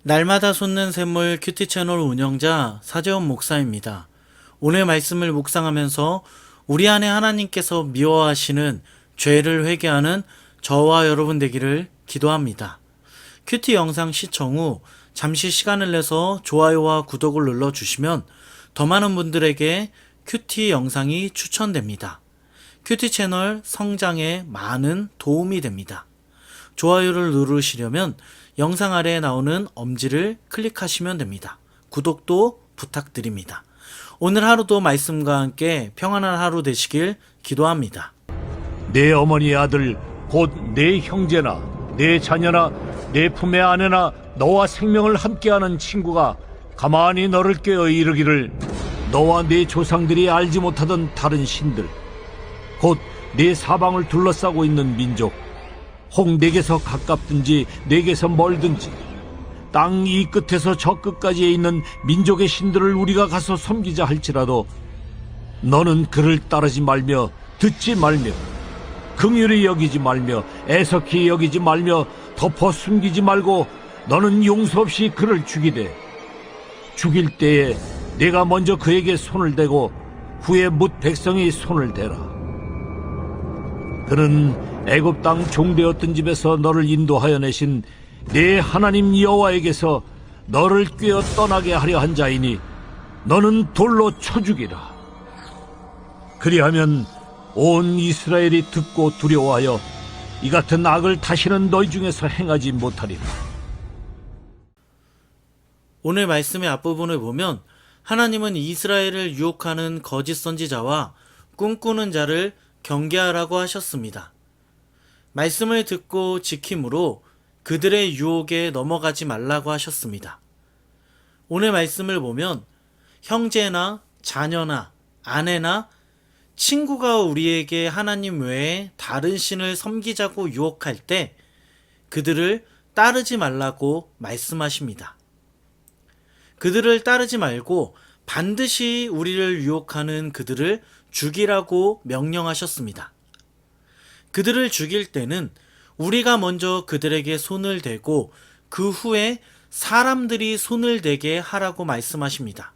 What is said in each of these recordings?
날마다 솟는 샘물 큐티 채널 운영자 사재원 목사입니다. 오늘 말씀을 묵상하면서 우리 안에 하나님께서 미워하시는 죄를 회개하는 저와 여러분 되기를 기도합니다. 큐티 영상 시청 후 잠시 시간을 내서 좋아요와 구독을 눌러주시면 더 많은 분들에게 큐티 영상이 추천됩니다. 큐티 채널 성장에 많은 도움이 됩니다. 좋아요를 누르시려면 영상 아래에 나오는 엄지를 클릭하시면 됩니다. 구독도 부탁드립니다. 오늘 하루도 말씀과 함께 평안한 하루 되시길 기도합니다. 내 어머니 아들 곧 내 형제나 내 자녀나 내 품의 아내나 너와 생명을 함께하는 친구가 가만히 너를 깨어 이르기를 너와 네 조상들이 알지 못하던 다른 신들 곧 네 사방을 둘러싸고 있는 민족 혹 내게서 가깝든지 내게서 멀든지 땅 이 끝에서 저 끝까지에 있는 민족의 신들을 우리가 가서 섬기자 할지라도 너는 그를 따르지 말며 듣지 말며 긍휼히 여기지 말며 애석히 여기지 말며 덮어 숨기지 말고 너는 용서 없이 그를 죽이되 죽일 때에 내가 먼저 그에게 손을 대고 후에 뭇 백성이 손을 대라. 그는 애굽 땅 종되었던 집에서 너를 인도하여 내신 네 하나님 여호와에게서 너를 꿰어 떠나게 하려 한 자이니 너는 돌로 쳐 죽이라. 그리하면 온 이스라엘이 듣고 두려워하여 이 같은 악을 다시는 너희 중에서 행하지 못하리라. 오늘 말씀의 앞부분을 보면 하나님은 이스라엘을 유혹하는 거짓 선지자와 꿈꾸는 자를 경계하라고 하셨습니다. 말씀을 듣고 지킴으로 그들의 유혹에 넘어가지 말라고 하셨습니다. 오늘 말씀을 보면 형제나 자녀나 아내나 친구가 우리에게 하나님 외에 다른 신을 섬기자고 유혹할 때 그들을 따르지 말라고 말씀하십니다. 그들을 따르지 말고 반드시 우리를 유혹하는 그들을 죽이라고 명령하셨습니다. 그들을 죽일 때는 우리가 먼저 그들에게 손을 대고 그 후에 사람들이 손을 대게 하라고 말씀하십니다.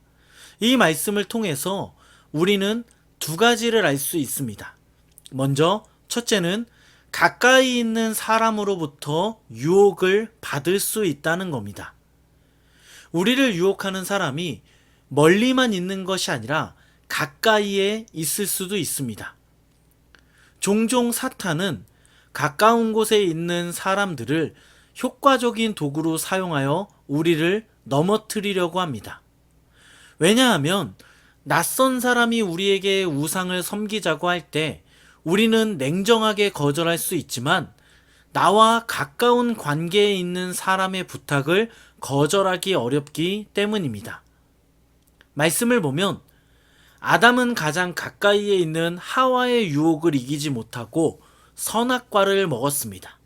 이 말씀을 통해서 우리는 두 가지를 알 수 있습니다. 먼저 첫째는 가까이 있는 사람으로부터 유혹을 받을 수 있다는 겁니다. 우리를 유혹하는 사람이 멀리만 있는 것이 아니라 가까이에 있을 수도 있습니다. 종종 사탄은 가까운 곳에 있는 사람들을 효과적인 도구로 사용하여 우리를 넘어뜨리려고 합니다. 왜냐하면 낯선 사람이 우리에게 우상을 섬기자고 할 때 우리는 냉정하게 거절할 수 있지만 나와 가까운 관계에 있는 사람의 부탁을 거절하기 어렵기 때문입니다. 말씀을 보면 아담은 가장 가까이에 있는 하와의 유혹을 이기지 못하고 선악과를 먹었습니다.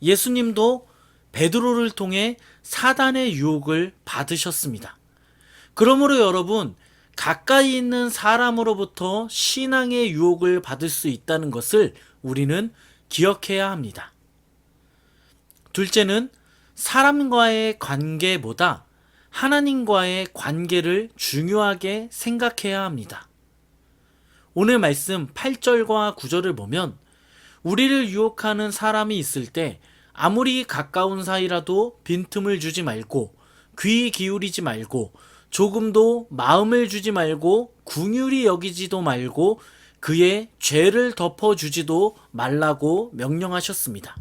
예수님도 베드로를 통해 사단의 유혹을 받으셨습니다. 그러므로 여러분, 가까이 있는 사람으로부터 신앙의 유혹을 받을 수 있다는 것을 우리는 기억해야 합니다. 둘째는 사람과의 관계보다 하나님과의 관계를 중요하게 생각해야 합니다. 오늘 말씀 8절과 9절을 보면 우리를 유혹하는 사람이 있을 때 아무리 가까운 사이라도 빈틈을 주지 말고 귀 기울이지 말고 조금도 마음을 주지 말고 긍휼히 여기지도 말고 그의 죄를 덮어주지도 말라고 명령하셨습니다.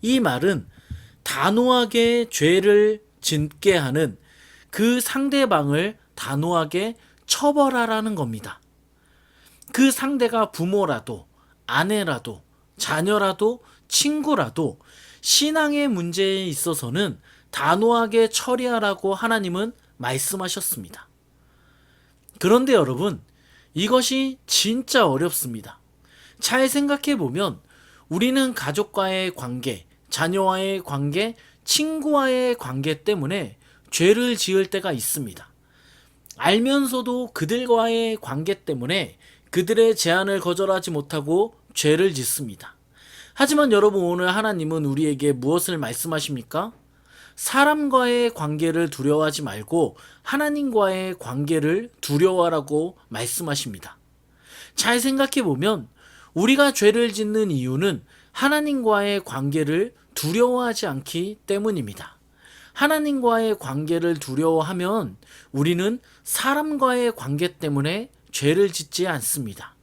이 말은 단호하게 죄를 짓게 하는 그 상대방을 단호하게 처벌하라는 겁니다. 그 상대가 부모라도 아내라도 자녀라도 친구라도 신앙의 문제에 있어서는 단호하게 처리하라고 하나님은 말씀하셨습니다. 그런데 여러분, 이것이 진짜 어렵습니다. 잘 생각해 보면 우리는 가족과의 관계, 자녀와의 관계, 친구와의 관계 때문에 죄를 지을 때가 있습니다. 알면서도 그들과의 관계 때문에 그들의 제안을 거절하지 못하고 죄를 짓습니다. 하지만 여러분, 오늘 하나님은 우리에게 무엇을 말씀하십니까? 사람과의 관계를 두려워하지 말고 하나님과의 관계를 두려워하라고 말씀하십니다. 잘 생각해 보면 우리가 죄를 짓는 이유는 하나님과의 관계를 두려워하지 않기 때문입니다. 하나님과의 관계를 두려워하면 우리는 사람과의 관계 때문에 죄를 짓지 않습니다.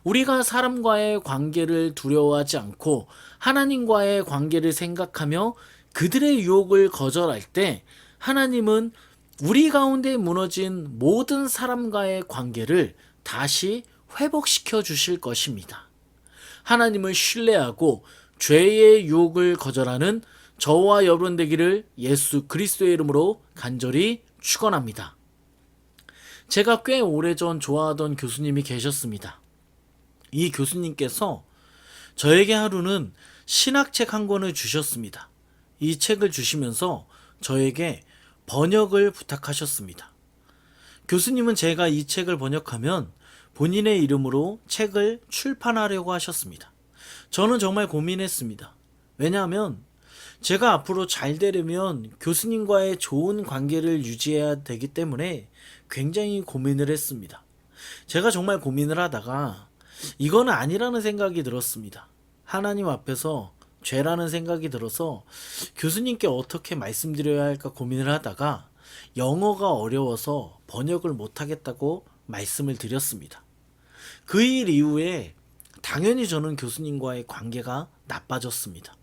우리가 사람과의 관계를 두려워하지 않고 하나님과의 관계를 생각하며 그들의 유혹을 거절할 때 하나님은 우리 가운데 무너진 모든 사람과의 관계를 다시 회복시켜 주실 것입니다. 하나님을 신뢰하고 죄의 유혹을 거절하는 저와 여러분 되기를 예수 그리스도의 이름으로 간절히 축원합니다. 제가 꽤 오래전 좋아하던 교수님이 계셨습니다. 이 교수님께서 저에게 하루는 신학책 한 권을 주셨습니다. 이 책을 주시면서 저에게 번역을 부탁하셨습니다. 교수님은 제가 이 책을 번역하면 본인의 이름으로 책을 출판하려고 하셨습니다. 저는 정말 고민했습니다. 왜냐하면 제가 앞으로 잘 되려면 교수님과의 좋은 관계를 유지해야 되기 때문에 굉장히 고민을 했습니다. 제가 정말 고민을 하다가 이거는 아니라는 생각이 들었습니다. 하나님 앞에서 죄라는 생각이 들어서 교수님께 어떻게 말씀드려야 할까 고민을 하다가 영어가 어려워서 번역을 못하겠다고 말씀을 드렸습니다. 그 일 이후에 당연히 저는 교수님과의 관계가 나빠졌습니다.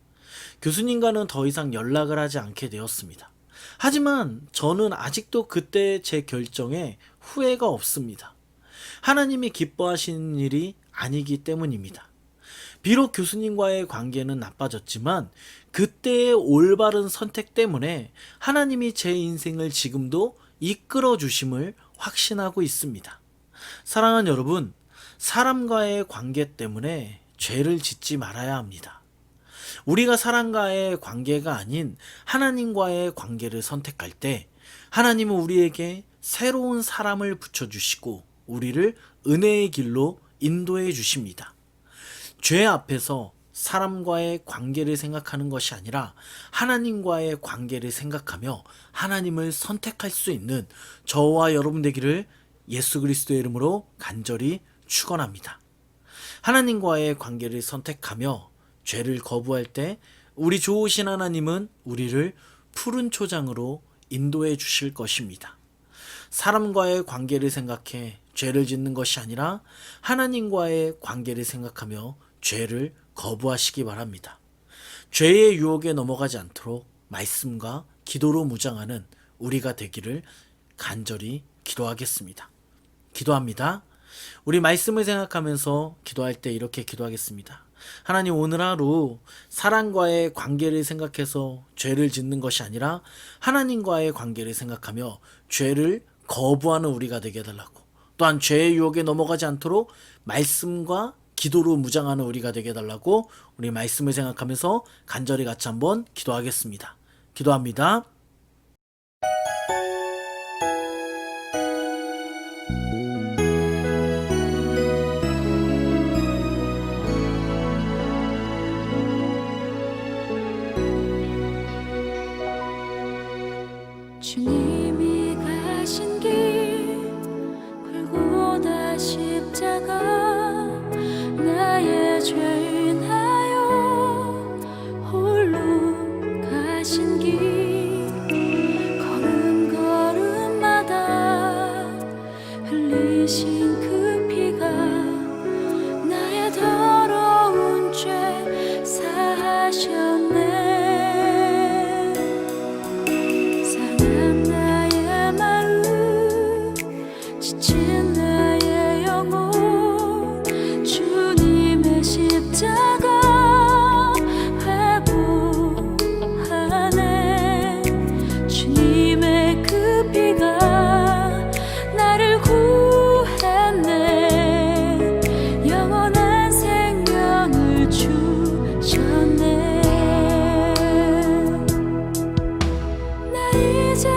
교수님과는 더 이상 연락을 하지 않게 되었습니다. 하지만 저는 아직도 그때 제 결정에 후회가 없습니다. 하나님이 기뻐하시는 일이 아니기 때문입니다. 비록 교수님과의 관계는 나빠졌지만 그때의 올바른 선택 때문에 하나님이 제 인생을 지금도 이끌어 주심을 확신하고 있습니다. 사랑하는 여러분, 사람과의 관계 때문에 죄를 짓지 말아야 합니다. 우리가 사람과의 관계가 아닌 하나님과의 관계를 선택할 때 하나님은 우리에게 새로운 사람을 붙여주시고 우리를 은혜의 길로 인도해 주십니다. 죄 앞에서 사람과의 관계를 생각하는 것이 아니라 하나님과의 관계를 생각하며 하나님을 선택할 수 있는 저와 여러분 되기를 예수 그리스도의 이름으로 간절히 축원합니다. 하나님과의 관계를 선택하며 죄를 거부할 때 우리 좋으신 하나님은 우리를 푸른 초장으로 인도해 주실 것입니다. 사람과의 관계를 생각해 죄를 짓는 것이 아니라 하나님과의 관계를 생각하며 죄를 거부하시기 바랍니다. 죄의 유혹에 넘어가지 않도록 말씀과 기도로 무장하는 우리가 되기를 간절히 기도하겠습니다. 기도합니다. 우리 말씀을 생각하면서 기도할 때 이렇게 기도하겠습니다. 하나님, 오늘 하루 사람과의 관계를 생각해서 죄를 짓는 것이 아니라 하나님과의 관계를 생각하며 죄를 거부하는 우리가 되게 해달라고, 또한 죄의 유혹에 넘어가지 않도록 말씀과 기도로 무장하는 우리가 되게 해달라고 우리 말씀을 생각하면서 간절히 같이 한번 기도하겠습니다. 기도합니다. 주님이 가신 길 골고다 십자가 나의 죄 인하여 홀로 가신 길 걸음걸음마다 흘리신 그 피가 나의 더러운 죄 사하셨네. 지친 나의 영혼 주님의 십자가 회복하네. 주님의 그 피가 나를 구했네. 영원한 생명을 주셨네. 나 이제